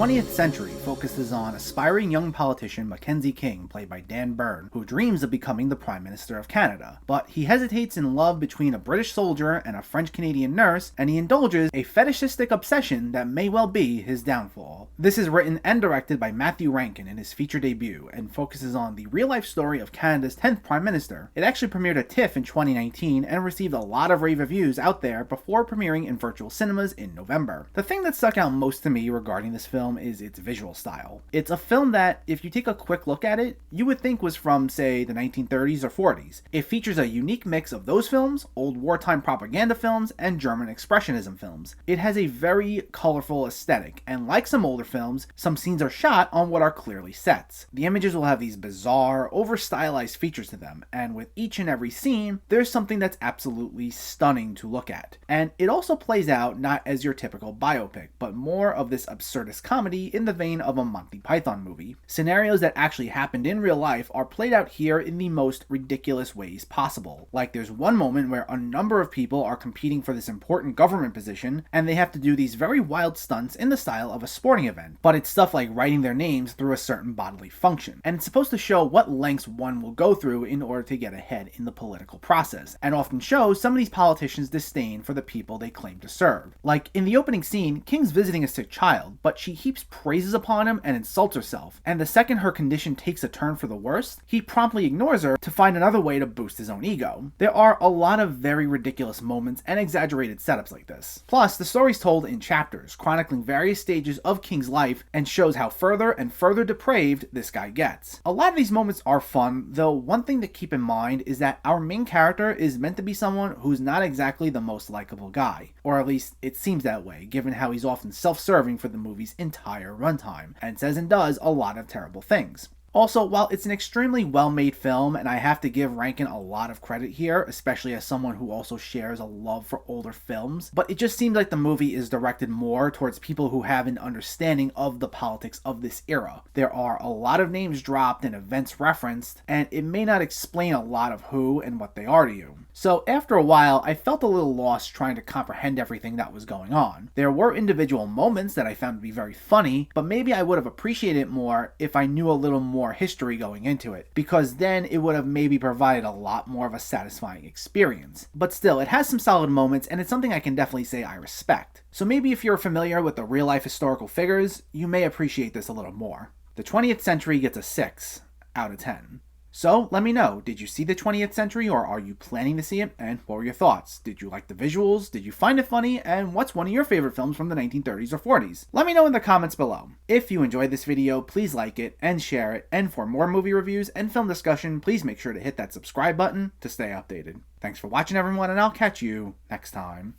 20th Century focuses on aspiring young politician Mackenzie King, played by Dan Beirne, who dreams of becoming the Prime Minister of Canada. But he hesitates in love between a British soldier and a French-Canadian nurse, and he indulges a fetishistic obsession that may well be his downfall. This is written and directed by Matthew Rankin in his feature debut, and focuses on the real-life story of Canada's 10th Prime Minister. It actually premiered at TIFF in 2019 and received a lot of rave reviews out there before premiering in virtual cinemas in November. The thing that stuck out most to me regarding this film is its visual style. It's a film that, if you take a quick look at it, you would think was from, say, the 1930s or 40s. It features a unique mix of those films, old wartime propaganda films, and German expressionism films. It has a very colorful aesthetic, and like some older films, some scenes are shot on what are clearly sets. The images will have these bizarre, over-stylized features to them, and with each and every scene, there's something that's absolutely stunning to look at. And it also plays out not as your typical biopic, but more of this absurdist comedy in the vein of a Monty Python movie. Scenarios that actually happened in real life are played out here in the most ridiculous ways possible. Like there's one moment where a number of people are competing for this important government position, and they have to do these very wild stunts in the style of a sporting event. But it's stuff like writing their names through a certain bodily function. And it's supposed to show what lengths one will go through in order to get ahead in the political process, and often shows some of these politicians' disdain for the people they claim to serve. Like in the opening scene, King's visiting a sick child, but she heaps praises upon him and insults herself, and the second her condition takes a turn for the worse, he promptly ignores her to find another way to boost his own ego. There are a lot of very ridiculous moments and exaggerated setups like this. Plus, the story's told in chapters, chronicling various stages of King's life and shows how further and further depraved this guy gets. A lot of these moments are fun, though one thing to keep in mind is that our main character is meant to be someone who's not exactly the most likable guy, or at least it seems that way, given how he's often self-serving for the movie's entire runtime, and says and does a lot of terrible things. Also, while it's an extremely well-made film, and I have to give Rankin a lot of credit here, especially as someone who also shares a love for older films, but it just seems like the movie is directed more towards people who have an understanding of the politics of this era. There are a lot of names dropped and events referenced, and it may not explain a lot of who and what they are to you. So after a while, I felt a little lost trying to comprehend everything that was going on. There were individual moments that I found to be very funny, but maybe I would have appreciated it more if I knew a little more history going into it, because then it would have maybe provided a lot more of a satisfying experience. But still, it has some solid moments, and it's something I can definitely say I respect. So maybe if you're familiar with the real-life historical figures, you may appreciate this a little more. The 20th Century gets a 6 out of 10. So, let me know, did you see the 20th Century, or are you planning to see it, and what were your thoughts? Did you like the visuals? Did you find it funny? And what's one of your favorite films from the 1930s or 40s? Let me know in the comments below. If you enjoyed this video, please like it and share it, and for more movie reviews and film discussion, please make sure to hit that subscribe button to stay updated. Thanks for watching everyone, and I'll catch you next time.